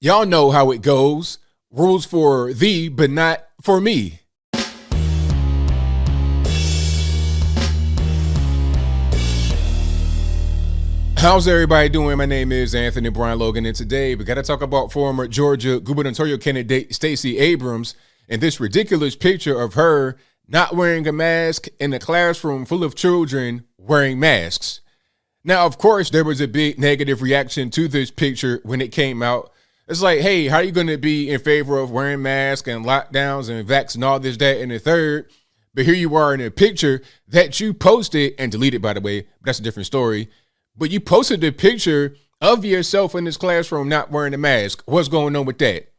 Y'all know how it goes. Rules for thee, but not for me. How's everybody doing? My name is Anthony Brian Logan, and today we got to talk about former Georgia gubernatorial candidate Stacey Abrams and this ridiculous picture of her not wearing a mask in a classroom full of children wearing masks. Now, of course, there was a big negative reaction to this picture when it came out. It's like, hey, how are you going to be in favor of wearing masks and lockdowns and vax and all this, that, and the third? But here you are in a picture that you posted and deleted, by the way. That's a different story. But you posted a picture of yourself in this classroom not wearing a mask. What's going on with that?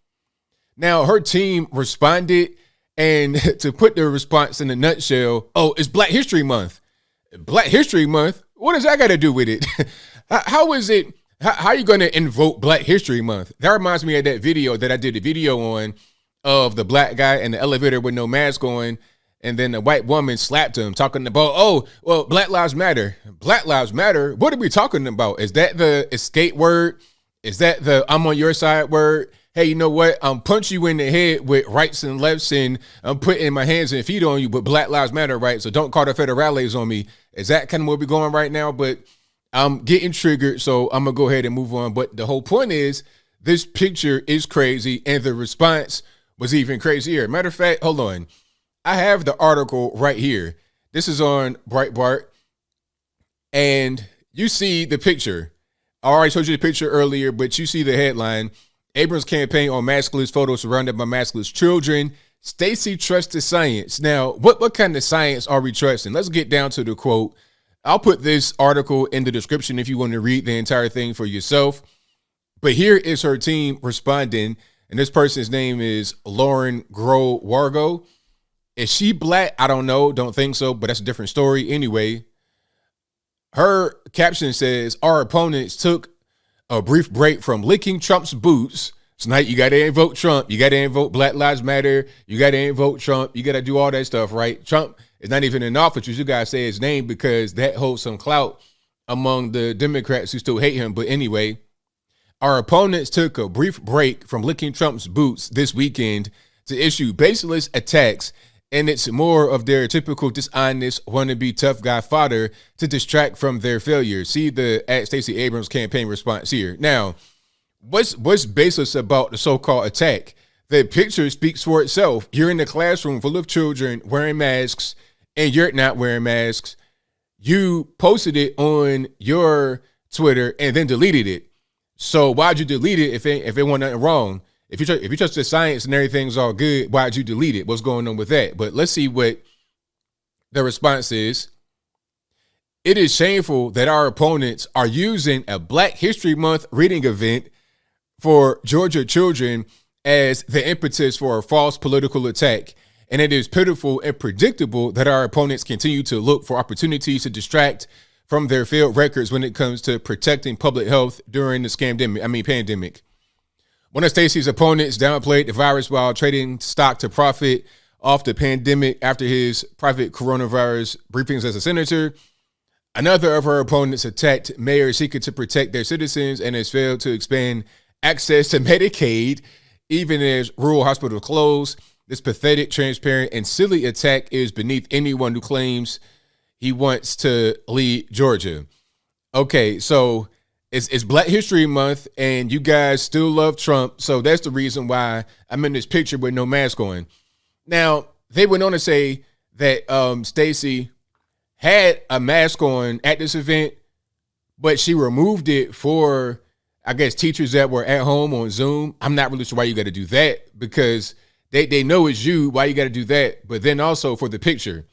Now, her team responded, and to put the response in a nutshell, oh, it's Black History Month. Black History Month? What does that got to do with it? How is it? How are you going to invoke Black History Month? That reminds me of that video that I did a video on of the black guy in the elevator with no mask on. And then the white woman slapped him talking about, oh, well, Black Lives Matter. Black Lives Matter? What are we talking about? Is that the escape word? Is that the I'm on your side word? Hey, you know what? I'm punch you in the head with rights and lefts and I'm putting my hands and feet on you, but Black Lives Matter, right? So don't call the federales on me. Is that kind of where we're going right now? But I'm getting triggered, so I'm going to go ahead and move on. But the whole point is this picture is crazy and the response was even crazier. Matter of fact, hold on. I have the article right here. This is on Breitbart, and you see the picture. I already showed you the picture earlier, but you see the headline. Abrams campaign on maskless photos surrounded by maskless children. Stacey trusted science. Now, what kind of science are we trusting? Let's get down to the quote. I'll put this article in the description if you want to read the entire thing for yourself. But here is her team responding, and this person's name is Lauren Grow-Wargo. Is she black? I don't know. Don't think so, but that's a different story. Anyway, her caption says, our opponents took a brief break from licking Trump's boots. Tonight, you got to invoke Trump. You got to invoke Black Lives Matter. You got to invoke Trump. You got to do all that stuff, right? Trump is not even in office. You got to say his name because that holds some clout among the Democrats who still hate him. But anyway, our opponents took a brief break from licking Trump's boots this weekend to issue baseless attacks. And it's more of their typical dishonest, wannabe tough guy fodder to distract from their failure. See the at Stacey Abrams campaign response here. Now, what's baseless about the so-called attack? The picture speaks for itself. You're in a classroom full of children wearing masks, and you're not wearing masks. You posted it on your Twitter and then deleted it. So why'd you delete it if it wasn't nothing wrong? If you trust the science and everything's all good, why'd you delete it? What's going on with that? But let's see what the response is. It is shameful that our opponents are using a Black History Month reading event for Georgia children as the impetus for a false political attack. And it is pitiful and predictable that our opponents continue to look for opportunities to distract from their failed records when it comes to protecting public health during the pandemic. One of Stacey's opponents downplayed the virus while trading stock to profit off the pandemic after his private coronavirus briefings as a senator. Another of her opponents attacked mayors seeking to protect their citizens and has failed to expand access to Medicaid, even as rural hospitals close. This pathetic, transparent, and silly attack is beneath anyone who claims he wants to lead Georgia. Okay, so it's Black History Month, and you guys still love Trump, so that's the reason why I'm in this picture with no mask on. Now, they went on to say that Stacey had a mask on at this event, but she removed it for, I guess, teachers that were at home on Zoom. I'm not really sure why you got to do that, because they know it's you. Why you got to do that? But then also for the picture.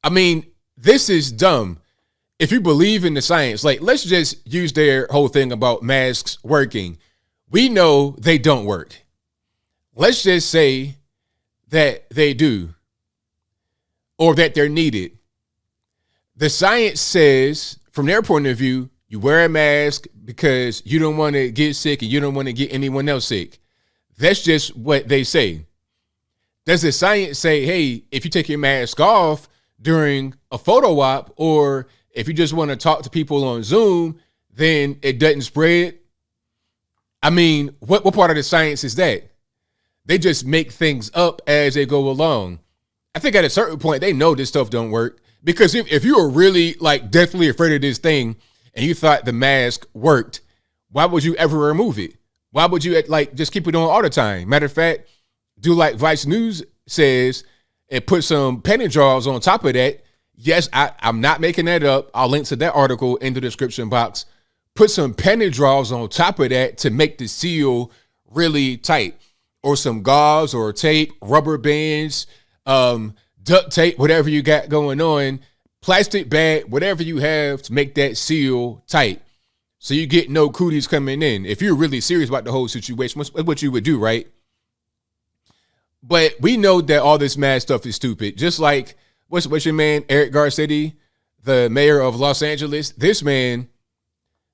I mean, this is dumb. If you believe in the science, like, let's just use their whole thing about masks working. We know they don't work. Let's just say that they do, or that they're needed. The science says, from their point of view, you wear a mask because you don't want to get sick and you don't want to get anyone else sick. That's just what they say. Does the science say, hey, if you take your mask off during a photo op, or if you just want to talk to people on Zoom, then it doesn't spread? I mean, what part of the science is that? They just make things up as they go along. I think at a certain point, they know this stuff don't work. Because if you were really like deathly afraid of this thing and you thought the mask worked, why would you ever remove it? Why would you like just keep it on all the time? Matter of fact, do like Vice News says and put some penny draws on top of that. Yes, I'm not making that up. I'll link to that article in the description box. Put some penny draws on top of that to make the seal really tight, or some gauze or tape, rubber bands, duct tape, whatever you got going on, plastic bag, whatever you have to make that seal tight. So you get no cooties coming in. If you're really serious about the whole situation, that's what you would do, right? But we know that all this mask stuff is stupid. Just like, what's your man, Eric Garcetti, the mayor of Los Angeles? This man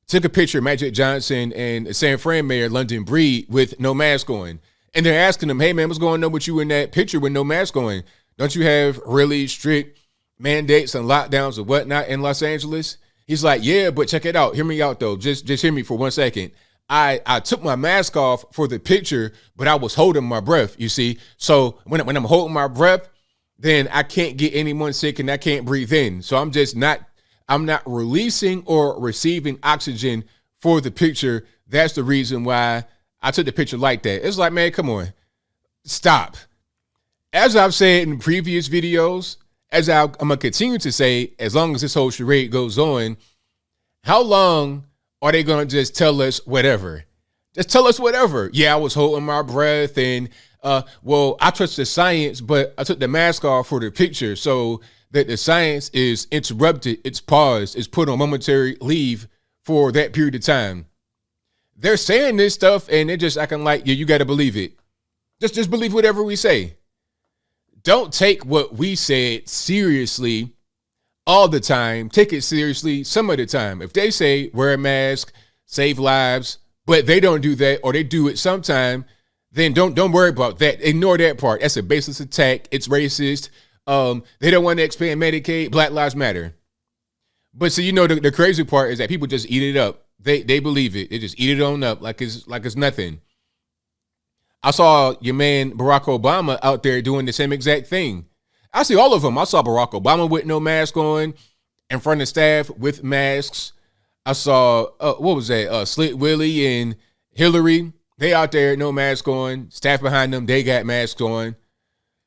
took a picture of Magic Johnson and San Fran mayor London Breed with no mask on. And they're asking him, hey, man, what's going on with you in that picture with no mask on? Don't you have really strict mandates and lockdowns and whatnot in Los Angeles? He's like, yeah, but check it out. Hear me out, though. Just hear me for 1 second. I took my mask off for the picture, but I was holding my breath, you see. So when I'm holding my breath, then I can't get anyone sick and I can't breathe in. So I'm not releasing or receiving oxygen for the picture. That's the reason why I took the picture like that. It's like, man, come on. Stop. As I've said in previous videos, as I'm going to continue to say, as long as this whole charade goes on, how long are they going to just tell us whatever? Just tell us whatever. Yeah, I was holding my breath and, well, I trust the science, but I took the mask off for the picture so that the science is interrupted, it's paused, it's put on momentary leave for that period of time. They're saying this stuff and they're just acting like, yeah, you got to believe it. Just believe whatever we say. Don't take what we said seriously all the time. Take it seriously some of the time. If they say wear a mask, save lives, but they don't do that, or they do it sometime, then don't worry about that. Ignore that part. That's a baseless attack. It's racist. They don't want to expand Medicaid. Black Lives Matter. But so, you know, the crazy part is that people just eat it up. They believe it. They just eat it on up like it's nothing. I saw your man Barack Obama out there doing the same exact thing. I see all of them. I saw Barack Obama with no mask on, in front of staff with masks. I saw, what was that? Slit Willie and Hillary. They out there, no mask on. Staff behind them, they got masks on.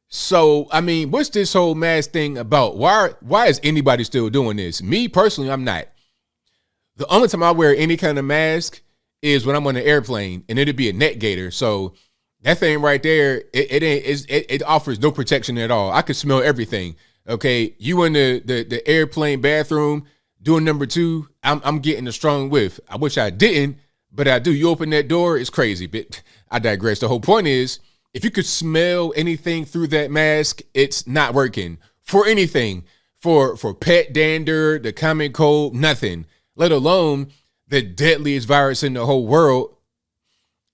So, I mean, what's this whole mask thing about? Why is anybody still doing this? Me, personally, I'm not. The only time I wear any kind of mask is when I'm on an airplane, and it'll be a neck gaiter. So that thing right there, it offers no protection at all. I can smell everything. Okay, you in the airplane bathroom doing number 2, I'm getting a strong whiff. I wish I didn't, but I do. You open that door, it's crazy. But I digress. The whole point is, if you could smell anything through that mask, it's not working for anything. For pet dander, the common cold, nothing. Let alone the deadliest virus in the whole world.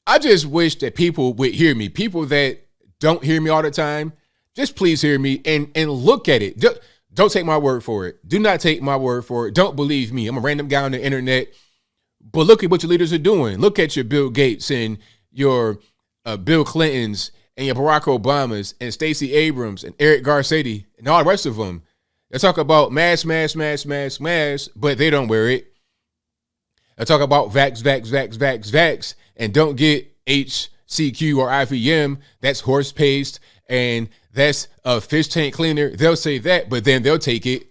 I just wish that people would hear me. People that don't hear me all the time, just please hear me and look at it. Don't take my word for it. Do not take my word for it. Don't believe me. I'm a random guy on the internet. But look at what your leaders are doing. Look at your Bill Gates and your Bill Clintons and your Barack Obamas and Stacey Abrams and Eric Garcetti and all the rest of them. They talk about mask, but they don't wear it. They talk about vax, and don't get HCQ or IVM. That's horse paste, and that's a fish tank cleaner. They'll say that, but then they'll take it.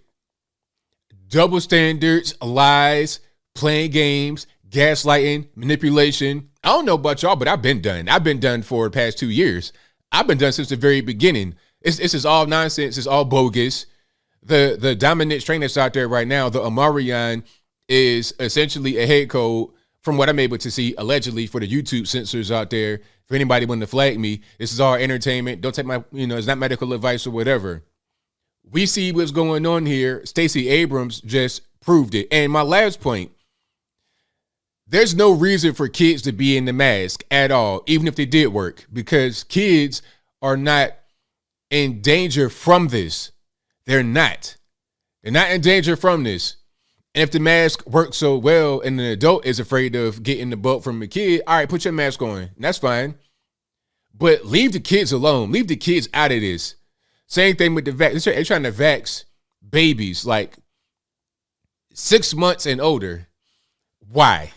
Double standards, lies, playing games, gaslighting, manipulation. I don't know about y'all, but I've been done. I've been done for the past 2 years. I've been done since the very beginning. This is all nonsense. It's all bogus. The dominant strain that's out there right now, the Omarion, is essentially a head code, from what I'm able to see, allegedly, for the YouTube censors out there. For anybody wanting to flag me, this is all entertainment. Don't take my, it's not medical advice or whatever. We see what's going on here. Stacey Abrams just proved it. And my last point, there's no reason for kids to be in the mask at all, even if they did work, because kids are not in danger from this. They're not in danger from this. And if the mask works so well and an adult is afraid of getting the bug from a kid, all right, put your mask on. And that's fine. But leave the kids alone. Leave the kids out of this. Same thing with the vax. They're trying to vax babies like 6 months and older. Why?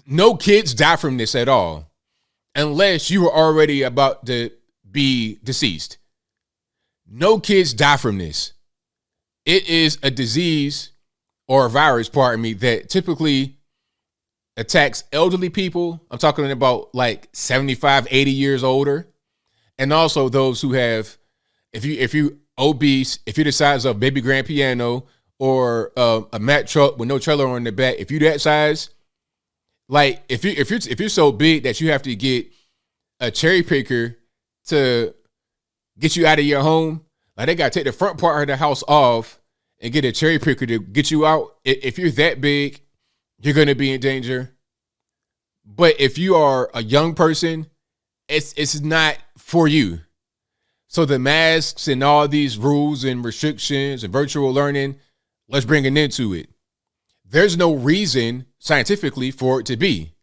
No kids die from this at all, unless you were already about to be deceased. No kids die from this. It is a disease or a virus, pardon me, that typically attacks elderly people. I'm talking about like 75, 80 years older. And also those who have, if you obese, if you're the size of baby grand piano or a Mack truck with no trailer on the back, if you that size, like if you're so big that you have to get a cherry picker to get you out of your home, like they got to take the front part of the house off and get a cherry picker to get you out. If you're that big, you're going to be in danger. But if you are a young person, it's not for you. So the masks and all these rules and restrictions and virtual learning, let's bring an end to it. There's no reason scientifically for it to be.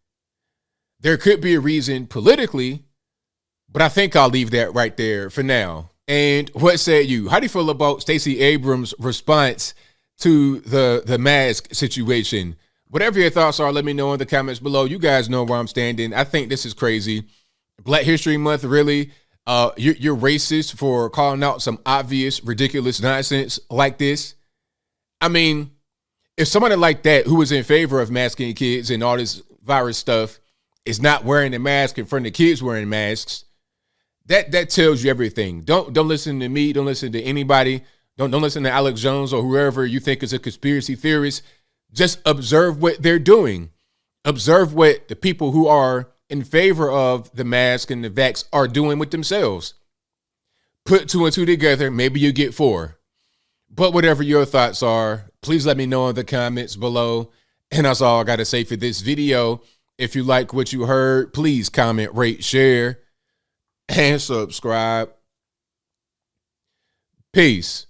There could be a reason politically, but I think I'll leave that right there for now. And what say you? How do you feel about Stacey Abrams' response to the mask situation? Whatever your thoughts are, let me know in the comments below. You guys know where I'm standing. I think this is crazy. Black History Month, really? You're racist for calling out some obvious, ridiculous nonsense like this? I mean, if somebody like that who is in favor of masking kids and all this virus stuff is not wearing a mask in front of kids wearing masks, that tells you everything. Don't listen to me. Don't listen to anybody. Don't listen to Alex Jones or whoever you think is a conspiracy theorist. Just observe what they're doing. Observe what the people who are in favor of the mask and the vax are doing with themselves. Put 2 and 2 together. Maybe you get 4. But whatever your thoughts are, please let me know in the comments below. And that's all I got to say for this video. If you like what you heard, please comment, rate, share, and subscribe. Peace.